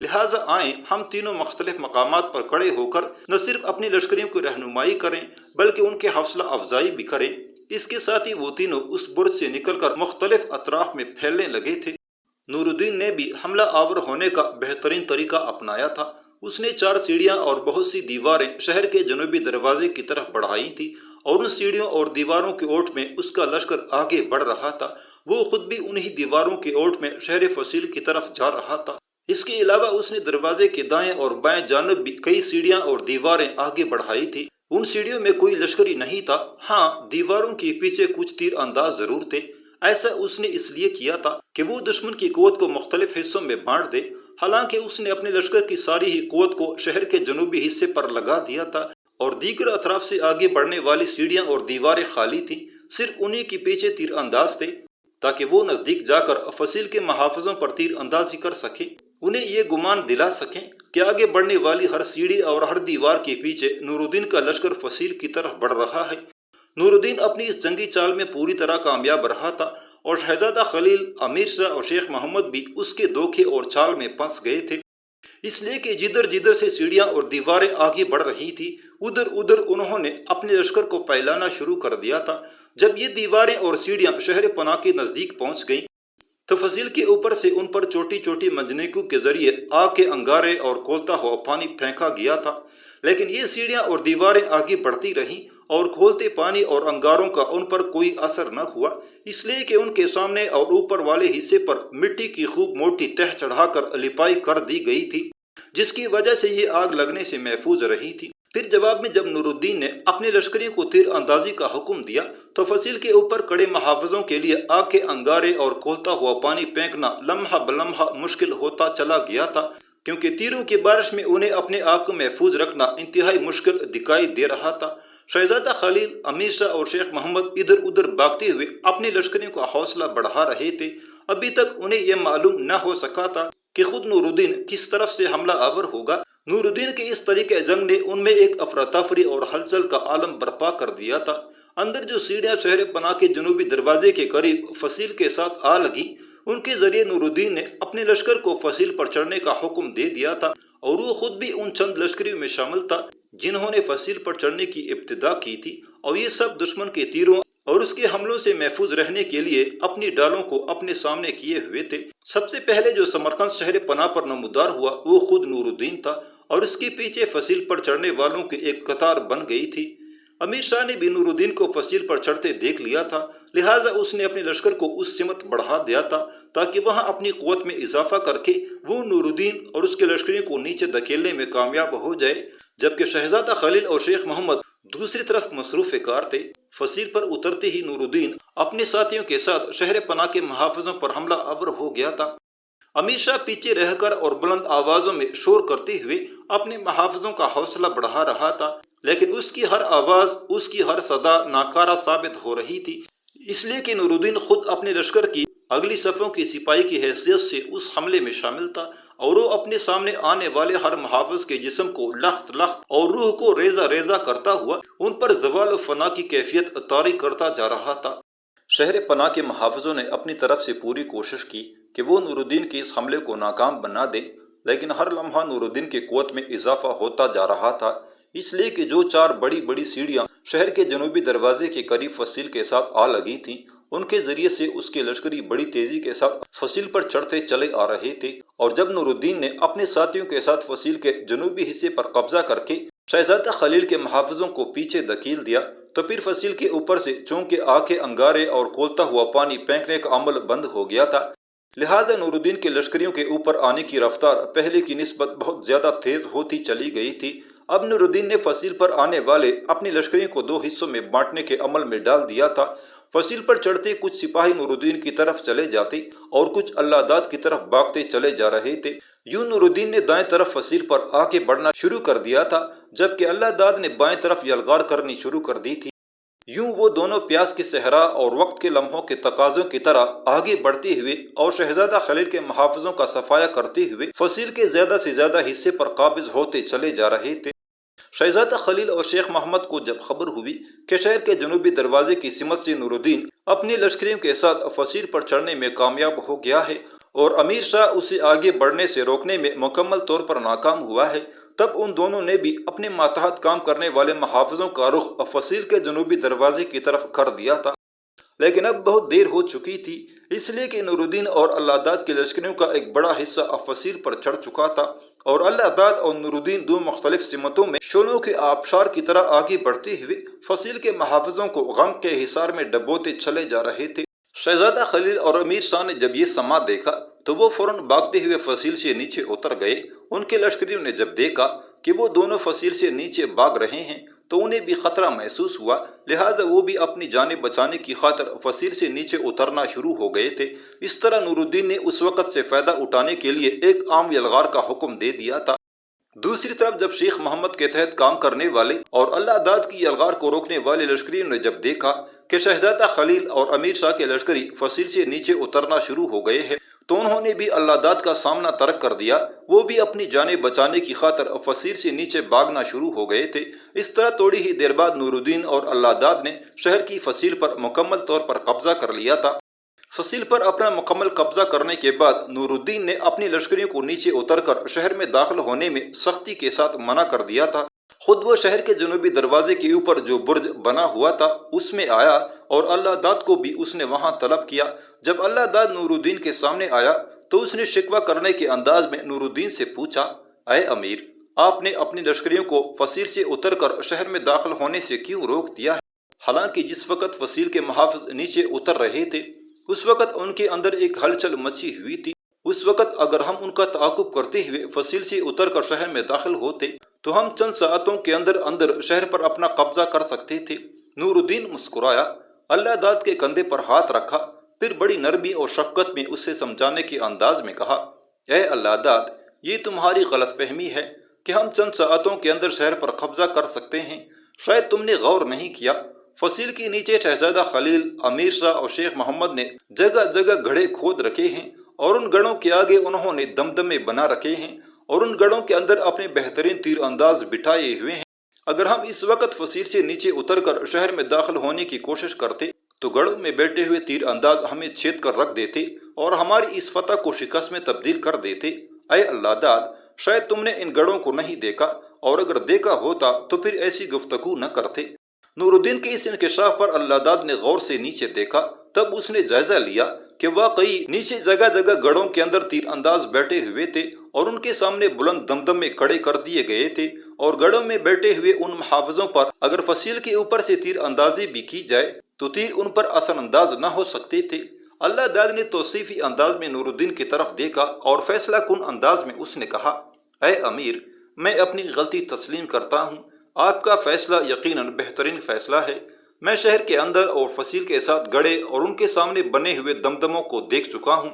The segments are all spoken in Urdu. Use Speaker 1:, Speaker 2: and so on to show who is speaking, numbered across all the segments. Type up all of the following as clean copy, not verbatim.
Speaker 1: لہٰذا آئیں ہم تینوں مختلف مقامات پر کھڑے ہو کر نہ صرف اپنی لشکریوں کو رہنمائی کریں بلکہ ان کے حوصلہ افزائی بھی کریں۔ اس کے ساتھ ہی وہ تینوں اس برج سے نکل کر مختلف اطراف میں پھیلنے لگے تھے۔ نور الدین نے بھی حملہ آور ہونے کا بہترین طریقہ اپنایا تھا۔ اس نے 4 سیڑھیاں اور بہت سی دیواریں شہر کے جنوبی دروازے کی طرف بڑھائی تھی اور ان سیڑھیوں اور دیواروں کی اوٹ میں اس کا لشکر آگے بڑھ رہا تھا۔ وہ خود بھی انہی دیواروں کی اوٹ میں شہر فصیل کی طرف جا رہا تھا۔ اس کے علاوہ اس نے دروازے کے دائیں اور بائیں جانب بھی کئی سیڑھیاں اور دیواریں آگے بڑھائی تھی۔ ان سیڑھیوں میں کوئی لشکری نہیں تھا، ہاں دیواروں کے پیچھے کچھ تیر انداز ضرور تھے۔ ایسا اس نے اس لیے کیا تھا کہ وہ دشمن کی قوت کو مختلف حصوں میں بانٹ دے۔ حالانکہ اس نے اپنے لشکر کی ساری ہی قوت کو شہر کے جنوبی حصے پر لگا دیا تھا اور دیگر اطراف سے آگے بڑھنے والی سیڑھیاں اور دیواریں خالی تھیں، صرف انہی کے پیچھے تیر انداز تھے تاکہ وہ نزدیک جا کر فصیل کے محافظوں پر تیر اندازی کر سکیں، انہیں یہ گمان دلا سکیں کہ آگے بڑھنے والی ہر سیڑھی اور ہر دیوار کے پیچھے نور الدین کا لشکر فصیل کی طرف بڑھ رہا ہے۔ نور الدین اپنی اس جنگی چال میں پوری طرح کامیاب رہا تھا اور شہزادہ خلیل، امیر شاہ اور شیخ محمد بھی اس کے دھوکے اور چال میں پھنس گئے تھے، اس لیے کہ جدھر جدھر سے سیڑھیاں اور دیواریں آگے بڑھ رہی تھی ادھر ادھر انہوں نے اپنے لشکر کو پھیلانا شروع کر دیا تھا۔ جب یہ دیواریں اور سیڑھیاں شہر پناہ کے نزدیک پہنچ گئیں تو فصیل کے اوپر سے ان پر چھوٹی چھوٹی منجنیقوں کے ذریعے آگ کے انگارے اور کھولتا ہوا پانی پھینکا گیا تھا، لیکن یہ سیڑھیاں اور دیواریں آگے بڑھتی رہیں اور کھولتے پانی اور انگاروں کا ان پر کوئی اثر نہ ہوا، اس لیے کہ ان کے سامنے اور اوپر والے حصے پر مٹی کی خوب موٹی تہ چڑھا کر لپائی کر دی گئی تھی، جس کی وجہ سے یہ آگ لگنے سے محفوظ رہی تھی۔ پھر جواب میں جب نور الدین نے اپنے لشکریوں کو تیر اندازی کا حکم دیا تو فصیل کے اوپر کڑے محافظوں کے لیے آگ کے انگارے اور کھولتا ہوا پانی پھینکنا لمحہ بلمحہ مشکل ہوتا چلا گیا تھا، کیونکہ تیروں کی بارش میں انہیں اپنے آپ کو محفوظ رکھنا انتہائی مشکل دکھائی دے رہا تھا۔ شہزادہ خلیل، امیر شاہ اور شیخ محمد ادھر ادھر بھاگتے ہوئے اپنے لشکریوں کا حوصلہ بڑھا رہے تھے۔ ابھی تک انہیں یہ معلوم نہ ہو سکا تھا کہ خود نور الدین کس طرف سے حملہ آور ہوگا۔ نور الدین کے اس طریقہ جنگ نے ان میں ایک افراتفری اور ہلچل کا عالم برپا کر دیا تھا۔ اندر جو سیڑھیاں شہر پناہ کے جنوبی دروازے کے قریب فصیل کے ساتھ آ لگیں، ان کے ذریعے نور الدین نے اپنے لشکر کو فصیل پر چڑھنے کا حکم دے دیا تھا اور وہ خود بھی ان چند لشکریوں میں شامل تھا جنہوں نے فصیل پر چڑھنے کی ابتدا کی تھی، اور یہ سب دشمن کے تیروں اور اس کے حملوں سے محفوظ رہنے کے لیے اپنی ڈالوں کو اپنے سامنے کیے ہوئے تھے۔ سب سے پہلے جو سمرقند شہر پناہ پر نمودار ہوا وہ خود نور الدین تھا اور اس کے پیچھے فصیل پر چڑھنے والوں کی ایک قطار بن گئی تھی۔ امیر شاہ نے بھی نور الدین کو فصیل پر چڑھتے دیکھ لیا تھا، لہٰذا اس نے اپنے لشکر کو اس سمت بڑھا دیا تھا تاکہ وہاں اپنی قوت میں اضافہ کر کے وہ نور الدین اور اس کے لشکریوں کو نیچے دھکیلنے میں کامیاب ہو جائے، جبکہ شہزادہ خلیل اور شیخ محمد دوسری طرف مصروف کار تھے۔ فصیل پر اترتے ہی نور الدین اپنے ساتھیوں کے ساتھ شہر پناہ کے محافظوں پر حملہ آور ہو گیا تھا۔ امیر شاہ پیچھے رہ کر اور بلند آوازوں میں شور کرتے ہوئے اپنے محافظوں کا حوصلہ بڑھا رہا تھا، لیکن اس کی ہر آواز، اس کی ہر صدا ناکارہ ثابت ہو رہی تھی، اس لیے کہ نور الدین خود اپنے لشکر کی اگلی صفوں کی سپاہی کی حیثیت سے اس حملے میں شامل تھا اور وہ اپنے سامنے آنے والے ہر محافظ کے جسم کو لخت لخت اور روح کو ریزہ ریزہ کرتا ہوا ان پر زوال و فنا کی کیفیت طاری کرتا جا رہا تھا۔ شہر پناہ کے محافظوں نے اپنی طرف سے پوری کوشش کی کہ وہ نور الدین کے اس حملے کو ناکام بنا دیں، لیکن ہر لمحہ نور الدین کی قوت میں اضافہ ہوتا جا رہا تھا، اس لیے کہ جو 4 بڑی بڑی سیڑھیاں شہر کے جنوبی دروازے کے قریب فصیل کے ساتھ آ لگی تھیں، ان کے ذریعے سے اس کے لشکری بڑی تیزی کے ساتھ فصیل پر چڑھتے چلے آ رہے تھے، اور جب نور الدین نے اپنے ساتھیوں کے ساتھ فصیل کے جنوبی حصے پر قبضہ کر کے شہزادہ خلیل کے محافظوں کو پیچھے دھکیل دیا تو پھر فصیل کے اوپر سے چونکہ آگ کے انگارے اور کھولتا ہوا پانی پھینکنے کا عمل بند ہو گیا تھا، لہٰذا نور الدین کے لشکریوں کے اوپر آنے کی رفتار پہلے کی نسبت بہت زیادہ تیز ہوتی چلی گئی تھی۔ اب نور الدین نے فصیل پر آنے والے اپنے لشکریوں کو 2 حصوں میں بانٹنے کے عمل میں ڈال دیا تھا۔ فصیل پر چڑھتے کچھ سپاہی نور الدین کی طرف چلے جاتے اور کچھ اللہ داد کی طرف بھاگتے چلے جا رہے تھے۔ یوں نور الدین نے دائیں طرف فصیل پر آگے بڑھنا شروع کر دیا تھا، جبکہ اللہ داد نے بائیں طرف یلغار کرنی شروع کر دی تھی۔ یوں وہ دونوں پیاس کے صحرا اور وقت کے لمحوں کے تقاضوں کی طرح آگے بڑھتے ہوئے اور شہزادہ خلیل کے محافظوں کا صفایا کرتے ہوئے فصیل کے زیادہ سے زیادہ حصے پر قابض ہوتے چلے جا رہے تھے۔ شہزادہ خلیل اور شیخ محمد کو جب خبر ہوئی کہ شہر کے جنوبی دروازے کی سمت سے نور الدین اپنے لشکریوں کے ساتھ فصیل پر چڑھنے میں کامیاب ہو گیا ہے اور امیر شاہ اسے آگے بڑھنے سے روکنے میں مکمل طور پر ناکام ہوا ہے، تب ان دونوں نے بھی اپنے ماتحت کام کرنے والے محافظوں کا رخ فصیل کے جنوبی دروازے کی طرف کر دیا تھا۔ لیکن اب بہت دیر ہو چکی تھی، اس لیے کہ نور الدین اور اللہ داد کے لشکریوں کا ایک بڑا حصہ اب فصیل پر چڑھ چکا تھا، اور اللہ داد اور نور الدین دو مختلف سمتوں میں شولوں کے آبشار کی طرح آگے بڑھتے ہوئے فصیل کے محافظوں کو غم کے حصار میں ڈبوتے چلے جا رہے تھے۔ شہزادہ خلیل اور امیر شاہ نے جب یہ سما دیکھا تو وہ فوراً بھاگتے ہوئے فصیل سے نیچے اتر گئے۔ ان کے لشکریوں نے جب دیکھا کہ وہ دونوں فصیل سے نیچے بھاگ رہے ہیں تو انہیں بھی خطرہ محسوس ہوا، لہٰذا وہ بھی اپنی جانیں بچانے کی خاطر فصیل سے نیچے اترنا شروع ہو گئے تھے۔ اس طرح نور الدین نے اس وقت سے فائدہ اٹھانے کے لیے ایک عام یلغار کا حکم دے دیا تھا۔ دوسری طرف جب شیخ محمد کے تحت کام کرنے والے اور اللہ داد کی یلغار کو روکنے والے لشکریوں نے جب دیکھا کہ شہزادہ خلیل اور امیر شاہ کے لشکری فصیل سے نیچے اترنا شروع ہو گئے ہیں تو انہوں نے بھی اللہ داد کا سامنا ترک کر دیا، وہ بھی اپنی جانیں بچانے کی خاطر فصیل سے نیچے بھاگنا شروع ہو گئے تھے۔ اس طرح تھوڑی ہی دیر بعد نور الدین اور اللہ داد نے شہر کی فصیل پر مکمل طور پر قبضہ کر لیا تھا۔ فصیل پر اپنا مکمل قبضہ کرنے کے بعد نور الدین نے اپنی لشکریوں کو نیچے اتر کر شہر میں داخل ہونے میں سختی کے ساتھ منع کر دیا تھا۔ خود وہ شہر کے جنوبی دروازے کے اوپر جو برج بنا ہوا تھا اس میں آیا اور اللہ داد کو بھی اس نے وہاں طلب کیا۔ جب اللہ داد نور الدین کے سامنے آیا تو اس نے شکوہ کرنے کے انداز میں نور الدین سے پوچھا، اے امیر، آپ نے اپنی لشکریوں کو فصیل سے اتر کر شہر میں داخل ہونے سے کیوں روک دیا ہے؟ حالانکہ جس وقت فصیل کے محافظ نیچے اتر رہے تھے اس وقت ان کے اندر ایک ہلچل مچی ہوئی تھی۔ اس وقت اگر ہم ان کا تعاقب کرتے ہوئے فصیل سے اتر کر شہر میں داخل ہوتے تو ہم چند ساعتوں کے اندر شہر پر اپنا قبضہ کر سکتے تھے۔ نور الدین مسکرایا، اللہ داد کے کندھے پر ہاتھ رکھا، پھر بڑی نرمی اور شفقت میں اسے سمجھانے کے انداز میں کہا، اے اللہ داد، یہ تمہاری غلط فہمی ہے کہ ہم چند ساعتوں کے اندر شہر پر قبضہ کر سکتے ہیں۔ شاید تم نے غور نہیں کیا، فصیل کے نیچے شہزادہ خلیل، امیر شاہ اور شیخ محمد نے جگہ جگہ گڑھے کھود رکھے ہیں، اور ان گڑھوں کے آگے انہوں نے دمدمے بنا رکھے ہیں، اور ان گڑھوں کے اندر اپنے بہترین تیر انداز بٹھائے ہوئے ہیں۔ اگر ہم اس وقت فصیل سے نیچے اتر کر شہر میں داخل ہونے کی کوشش کرتے تو گڑھوں میں بیٹھے ہوئے تیر انداز ہمیں چھید کر رکھ دیتے اور ہماری اس فتح کو شکست میں تبدیل کر دیتے۔ اے اللہ داد، شاید تم نے ان گڑھوں کو نہیں دیکھا، اور اگر دیکھا ہوتا تو پھر ایسی گفتگو نہ کرتے۔ نور الدین کے اس انکشاف پر اللہ داد نے غور سے نیچے دیکھا، تب اس نے جائزہ لیا کہ واقعی نیچے جگہ جگہ گڑھوں کے اندر تیر انداز بیٹھے ہوئے تھے، اور ان کے سامنے بلند دمدمے کھڑے کر دیے گئے تھے، اور گڑھوں میں بیٹھے ہوئے ان محافظوں پر اگر فصیل کے اوپر سے تیر اندازی بھی کی جائے تو تیر ان پر اثر انداز نہ ہو سکتے تھے۔ اللہ داد نے توصیفی انداز میں نور الدین کی طرف دیکھا اور فیصلہ کن انداز میں اس نے کہا، اے امیر، میں اپنی غلطی تسلیم کرتا ہوں، آپ کا فیصلہ یقیناً بہترین فیصلہ ہے۔ میں شہر کے اندر اور فصیل کے ساتھ گڑھے اور ان کے سامنے بنے ہوئے دمدموں کو دیکھ چکا ہوں۔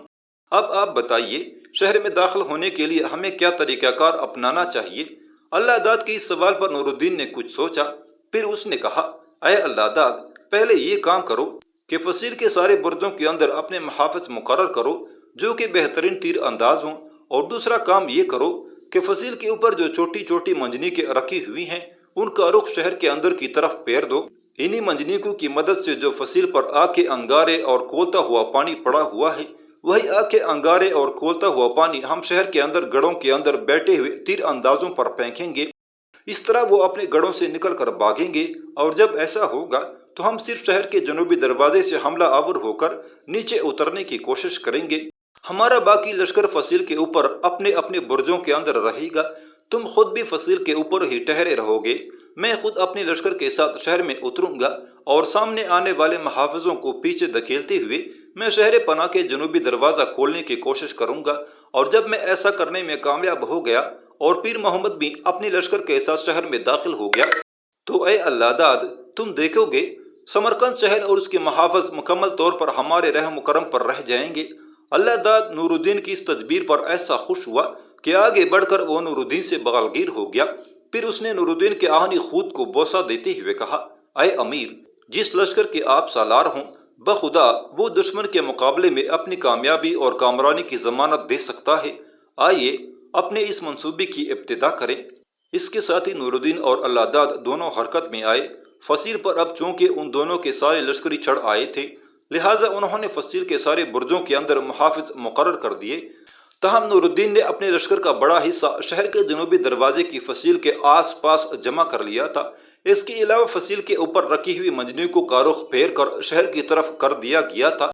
Speaker 1: اب آپ بتائیے، شہر میں داخل ہونے کے لیے ہمیں کیا طریقہ کار اپنانا چاہیے؟ اللہ داد کے اس سوال پر نور الدین نے کچھ سوچا، پھر اس نے کہا، اے اللہ داد، پہلے یہ کام کرو کہ فصیل کے سارے برجوں کے اندر اپنے محافظ مقرر کرو جو کہ بہترین تیر انداز ہوں، اور دوسرا کام یہ کرو کہ فصیل کے اوپر جو چھوٹی چھوٹی منجنیقیں رکھی ہوئی ہیں ان کا رخ شہر کے اندر کی طرف پھیر دو۔ انہی منجنیقوں کی مدد سے جو فصیل پر آگ کے انگارے اور کھولتا ہوا پانی پڑا ہوا ہے، وہی آگ کے انگارے اور کھولتا ہوا پانی ہم شہر کے اندر گڑھوں کے اندر بیٹھے ہوئے تیر اندازوں پر پھینکیں گے۔ اس طرح وہ اپنے گڑھوں سے نکل کر بھاگیں گے، اور جب ایسا ہوگا تو ہم صرف شہر کے جنوبی دروازے سے حملہ آور ہو کر نیچے اترنے کی کوشش کریں گے۔ ہمارا باقی لشکر فصیل کے اوپر اپنے اپنے برجوں کے اندر رہے گا، تم خود بھی فصیل کے اوپر ہی ٹھہرے رہو گے۔ میں خود اپنے لشکر کے ساتھ شہر میں اتروں گا، اور سامنے آنے والے محافظوں کو پیچھے دھکیلتے ہوئے میں شہر پناہ کے جنوبی دروازہ کھولنے کی کوشش کروں گا، اور جب میں ایسا کرنے میں کامیاب ہو گیا اور پیر محمد بھی اپنے لشکر کے ساتھ شہر میں داخل ہو گیا تو اے اللہ داد، تم دیکھو گے سمرقند شہر اور اس کے محافظ مکمل طور پر ہمارے رحم و کرم پر رہ جائیں گے۔ اللہ داد نور الدین کی اس تدبیر پر ایسا خوش ہوا کہ آگے بڑھ کر وہ نور الدین سے بغلگیر ہو گیا۔ پھر اس نے نور الدین کے آہنی خود کو بوسہ دیتے ہوئے کہا، اے امیر، جس لشکر کے آپ سالار ہوں، بخدا وہ دشمن کے مقابلے میں اپنی کامیابی اور کامرانی کی ضمانت دے سکتا ہے۔ آئیے اپنے اس منصوبے کی ابتدا کریں۔ اس کے ساتھ ہی نور الدین اور اللہ داد دونوں حرکت میں آئے۔ فصیل پر اب چونکہ ان دونوں کے سارے لشکری چڑھ آئے تھے لہٰذا انہوں نے فصیل کے سارے برجوں کے اندر محافظ مقرر کر دیے۔ تاہم نور الدین نے اپنے لشکر کا بڑا حصہ شہر کے جنوبی دروازے کی فصیل کے آس پاس جمع کر لیا تھا۔ اس کے علاوہ فصیل کے اوپر رکھی ہوئی منجنیق کو کارخ پھیر کر شہر کی طرف کر دیا گیا تھا۔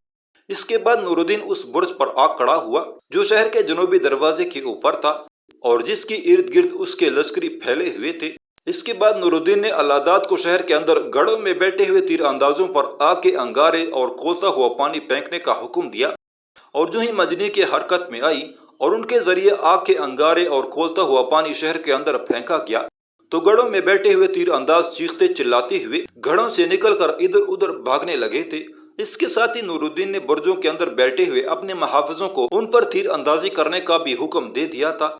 Speaker 1: اس کے بعد نور الدین اس برج پر آ کھڑا ہوا جو شہر کے جنوبی دروازے کے اوپر تھا اور جس کی ارد گرد اس کے لشکری پھیلے ہوئے تھے۔ اس کے بعد نور الدین نے اللہداد کو شہر کے اندر گڑھوں میں بیٹھے ہوئے تیر اندازوں پر آگ کے انگارے اور کھولتا ہوا پانی پھینکنے کا حکم دیا، اور جو ہی منجنیق کے حرکت میں آئی اور ان کے ذریعے آگ کے انگارے اور کھولتا ہوا پانی شہر کے اندر پھینکا گیا تو گڑھوں میں بیٹھے ہوئے تیر انداز چیختے چلاتے ہوئے گڑھوں سے نکل کر ادھر ادھر بھاگنے لگے تھے۔ اس کے ساتھ ہی نور الدین نے برجوں کے اندر بیٹھے ہوئے اپنے محافظوں کو ان پر تیر اندازی کرنے کا بھی حکم دے دیا تھا۔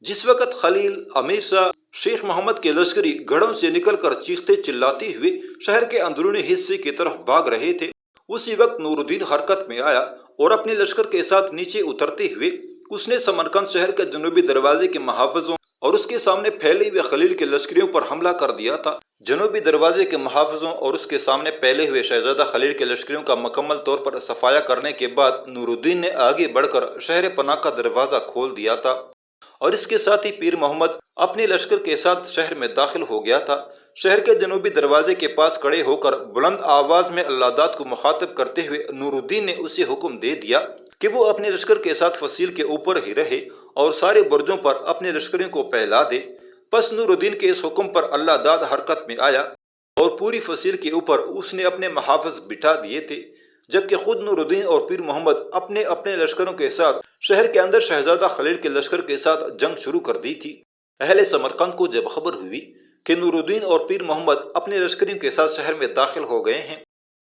Speaker 1: جس وقت خلیل، امیر شاہ، شیخ محمد کے لشکری گڑھوں سے نکل کر چیختے چلاتے ہوئے شہر کے اندرونی حصے کی طرف بھاگ رہے تھے، اسی وقت نور الدین حرکت میں آیا اور اپنے لشکر کے ساتھ نیچے اترتے ہوئے اس نے سمرقند شہر کے جنوبی دروازے کے محافظوں اور اس کے سامنے پھیلے ہوئے خلیل کے لشکریوں پر حملہ کر دیا تھا۔ جنوبی دروازے کے محافظوں اور اس کے سامنے پھیلے ہوئے شہزادہ خلیل کے لشکریوں کا مکمل طور پر صفایا کرنے کے بعد نور الدین نے آگے بڑھ کر شہر پناہ کا دروازہ کھول دیا تھا، اور اس کے ساتھ ہی پیر محمد اپنے لشکر کے ساتھ شہر میں داخل ہو گیا تھا۔ شہر کے جنوبی دروازے کے پاس کھڑے ہو کر بلند آواز میں اللہداد کو مخاطب کرتے ہوئے نور الدین نے اسے حکم دے دیا کہ وہ اپنے لشکر کے ساتھ فصیل کے اوپر ہی رہے اور سارے برجوں پر اپنے لشکریوں کو پھیلا دے۔ پس نور الدین کے اس حکم پر اللہداد حرکت میں آیا اور پوری فصیل کے اوپر اس نے اپنے محافظ بٹھا دیے تھے، جبکہ خود نور الدین اور پیر محمد اپنے اپنے لشکروں کے ساتھ شہر کے اندر شہزادہ خلیل کے لشکر کے ساتھ جنگ شروع کر دی تھی۔ اہل سمرقند کو جب خبر ہوئی کہ نور الدین اور پیر محمد اپنے لشکریوں کے ساتھ شہر میں داخل ہو گئے ہیں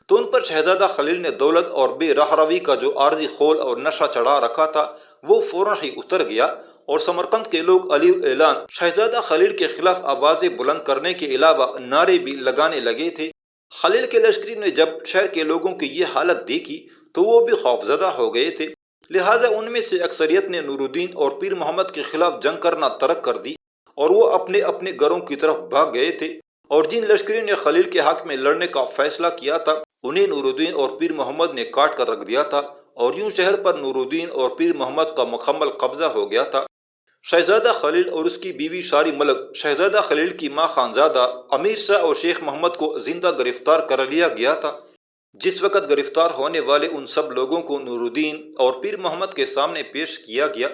Speaker 1: تو ان پر شہزادہ خلیل نے دولت اور بے رہروی کا جو عارضی خول اور نشہ چڑھا رکھا تھا وہ فوراً ہی اتر گیا، اور سمرقند کے لوگ علی اعلان شہزادہ خلیل کے خلاف آوازیں بلند کرنے کے علاوہ نعرے بھی لگانے لگے تھے۔ خلیل کے لشکری نے جب شہر کے لوگوں کی یہ حالت دیکھی تو وہ بھی خوفزدہ ہو گئے تھے، لہٰذا ان میں سے اکثریت نے نور الدین اور پیر محمد کے خلاف جنگ کرنا ترک کر دی اور وہ اپنے اپنے گھروں کی طرف بھاگ گئے تھے، اور جن لشکریوں نے خلیل کے حق میں لڑنے کا فیصلہ کیا تھا انہیں نور الدین اور پیر محمد نے کاٹ کر رکھ دیا تھا، اور یوں شہر پر نور الدین اور پیر محمد کا مکمل قبضہ ہو گیا تھا۔ شہزادہ خلیل اور اس کی بیوی شاری ملک شہزادہ خلیل کی ماں خانزادہ امیر شاہ اور شیخ محمد کو زندہ گرفتار کر لیا گیا تھا۔ جس وقت گرفتار ہونے والے ان سب لوگوں کو نور الدین اور پیر محمد کے سامنے پیش کیا گیا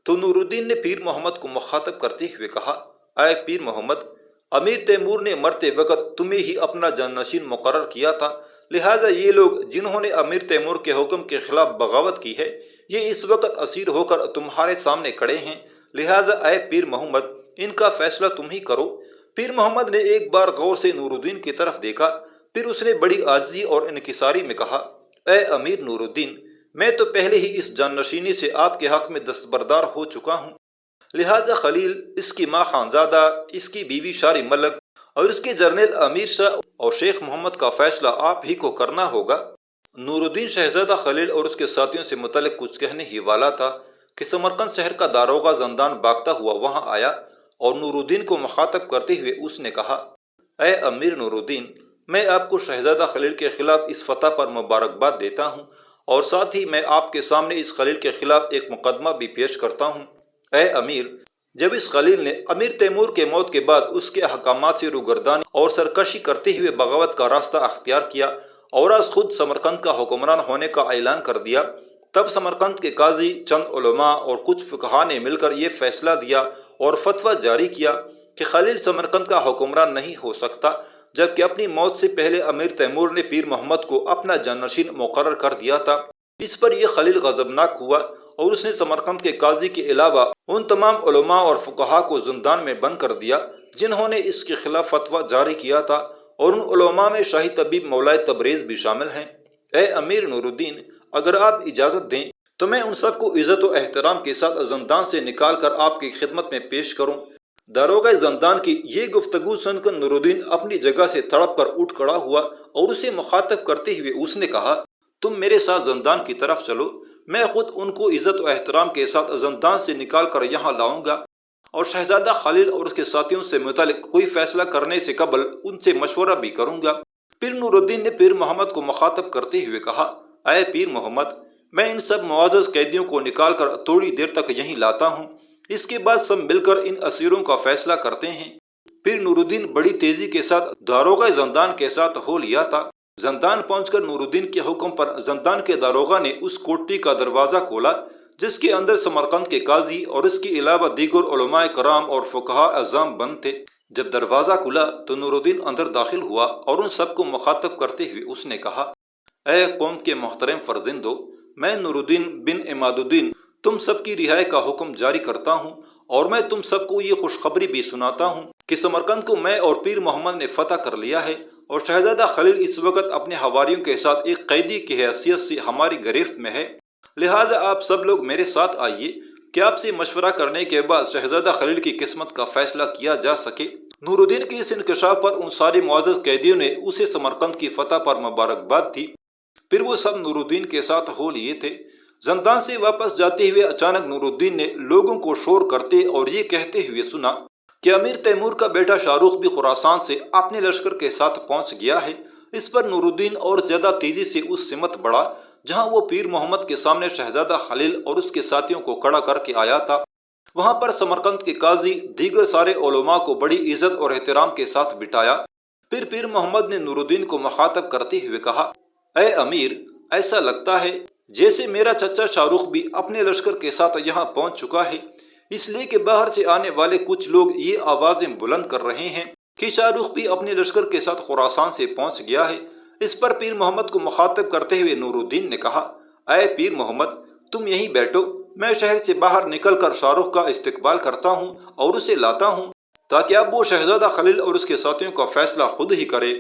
Speaker 1: تو نور الدین نے پیر محمد کو مخاطب کرتے ہوئے کہا، اے پیر محمد، امیر تیمور نے مرتے وقت تمہیں ہی اپنا جانشین مقرر کیا تھا، لہٰذا یہ لوگ جنہوں نے امیر تیمور کے حکم کے خلاف بغاوت کی ہے یہ اس وقت اسیر ہو کر تمہارے سامنے کھڑے ہیں، لہٰذا اے پیر محمد ان کا فیصلہ تم ہی کرو۔ پیر محمد نے ایک بار غور سے نور الدین کی طرف دیکھا، پھر اس نے بڑی عاجزی اور انکساری میں کہا، اے امیر نور الدین، میں تو پہلے ہی اس جانشینی سے آپ کے حق میں دستبردار ہو چکا ہوں، لہٰذا خلیل، اس کی ماں خانزادہ، اس کی بیوی شاری ملک اور اس کے جرنیل امیر شاہ اور شیخ محمد کا فیصلہ آپ ہی کو کرنا ہوگا۔ نور الدین شہزادہ خلیل اور اس کے ساتھیوں سے متعلق کچھ کہنے ہی والا تھا کہ سمرقند شہر کا داروغہ زندان بھاگتا ہوا وہاں آیا اور نور الدین کو مخاطب کرتے ہوئے اس نے کہا، اے امیر نور الدین، میں آپ کو شہزادہ خلیل کے خلاف اس فتح پر مبارکباد دیتا ہوں، اور ساتھ ہی میں آپ کے سامنے اس خلیل کے خلاف ایک مقدمہ بھی پیش کرتا ہوں۔ اے امیر، جب اس خلیل نے امیر تیمور کے موت کے بعد اس کے احکامات سے روگردانی اور سرکشی کرتے ہوئے بغاوت کا راستہ اختیار کیا اور آج خود سمرقند کا حکمران ہونے کا اعلان کر دیا، تب سمرقند کے قاضی، چند علماء اور کچھ فقہا نے مل کر یہ فیصلہ دیا اور فتویٰ جاری کیا کہ خلیل سمرقند کا حکمران نہیں ہو سکتا، جبکہ اپنی موت سے پہلے امیر تیمور نے پیر محمد کو اپنا جانشین مقرر کر دیا تھا۔ اس پر یہ خلیل غضبناک ہوا اور اس نے سمرقند کے قاضی کے علاوہ ان تمام علماء اور فقہا کو زندان میں بند کر دیا جنہوں نے اس کے خلاف فتویٰ جاری کیا تھا، اور ان علماء میں شاہی طبیب مولائے تبریز بھی شامل ہیں۔ اے امیر نور الدین، اگر آپ اجازت دیں تو میں ان سب کو عزت و احترام کے ساتھ زندان سے نکال کر آپ کی خدمت میں پیش کروں۔ داروغہ زندان کی یہ گفتگو سن کر نور الدین اپنی جگہ سے تڑپ کر اٹھ کھڑا ہوا اور اسے مخاطب کرتے ہوئے اس نے کہا، تم میرے ساتھ زندان کی طرف چلو، میں خود ان کو عزت و احترام کے ساتھ زندان سے نکال کر یہاں لاؤں گا، اور شہزادہ خلیل اور اس کے ساتھیوں سے متعلق کوئی فیصلہ کرنے سے قبل ان سے مشورہ بھی کروں گا۔ پیر نور الدین نے پیر محمد کو مخاطب کرتے ہوئے کہا، اے پیر محمد، میں ان سب معزز قیدیوں کو نکال کر تھوڑی دیر تک یہیں لاتا ہوں، اس کے بعد سب مل کر ان اسیروں کا فیصلہ کرتے ہیں۔ پھر نور الدین بڑی تیزی کے ساتھ داروغہ زندان کے ساتھ ہو لیا تھا۔ زندان پہنچ کر نور الدین کے حکم پر زندان کے داروغہ نے اس کوٹری کا دروازہ کھولا جس کے اندر سمرقند کے قاضی اور اس کے علاوہ دیگر علماء کرام اور فقہاء اعظام بند تھے۔ جب دروازہ کھلا تو نور الدین اندر داخل ہوا اور ان سب کو مخاطب کرتے ہوئے اس نے کہا، اے قوم کے محترم فرزندو، میں نور الدین بن عماد الدین تم سب کی رہائی کا حکم جاری کرتا ہوں، اور میں تم سب کو یہ خوشخبری بھی سناتا ہوں کہ سمرقند کو میں اور پیر محمد نے فتح کر لیا ہے، اور شہزادہ خلیل اس وقت اپنے حواریوں کے ساتھ ایک قیدی کی حیثیت سے ہماری گرفت میں ہے۔ لہٰذا آپ سب لوگ میرے ساتھ آئیے کہ آپ سے مشورہ کرنے کے بعد شہزادہ خلیل کی قسمت کا فیصلہ کیا جا سکے۔ نور الدین کے اس انکشاف پر ان سارے معزز قیدیوں نے اسے سمرقند کی فتح پر مبارکباد دی۔ پھر وہ سب نور الدین کے ساتھ ہو لیے تھے۔ زندان سے واپس جاتے ہوئے اچانک نور الدین نے لوگوں کو شور کرتے اور یہ کہتے ہوئے سنا کہ امیر تیمور کا بیٹا شاہ رخ بھی خراسان سے اپنے لشکر کے ساتھ پہنچ گیا ہے۔ اس پر نور الدین اور زیادہ تیزی سے اس سمت بڑھا جہاں وہ پیر محمد کے سامنے شہزادہ خلیل اور اس کے ساتھیوں کو کھڑا کر کے آیا تھا۔ وہاں پر سمرقند کے قاضی دیگر سارے علماء کو بڑی عزت اور احترام کے ساتھ بٹھایا۔ پھر پیر محمد نے نور الدین کو مخاطب کرتے ہوئے کہا، اے امیر، ایسا لگتا ہے جیسے میرا چچا شاہ رخ بھی اپنے لشکر کے ساتھ یہاں پہنچ چکا ہے، اس لیے کہ باہر سے آنے والے کچھ لوگ یہ آوازیں بلند کر رہے ہیں کہ شاہ رخ بھی اپنے لشکر کے ساتھ خراسان سے پہنچ گیا ہے۔ اس پر پیر محمد کو مخاطب کرتے ہوئے نور الدین نے کہا، اے پیر محمد، تم یہیں بیٹھو، میں شہر سے باہر نکل کر شاہ رخ کا استقبال کرتا ہوں اور اسے لاتا ہوں تاکہ اب وہ شہزادہ خلیل اور اس کے ساتھیوں کا فیصلہ خود ہی کرے۔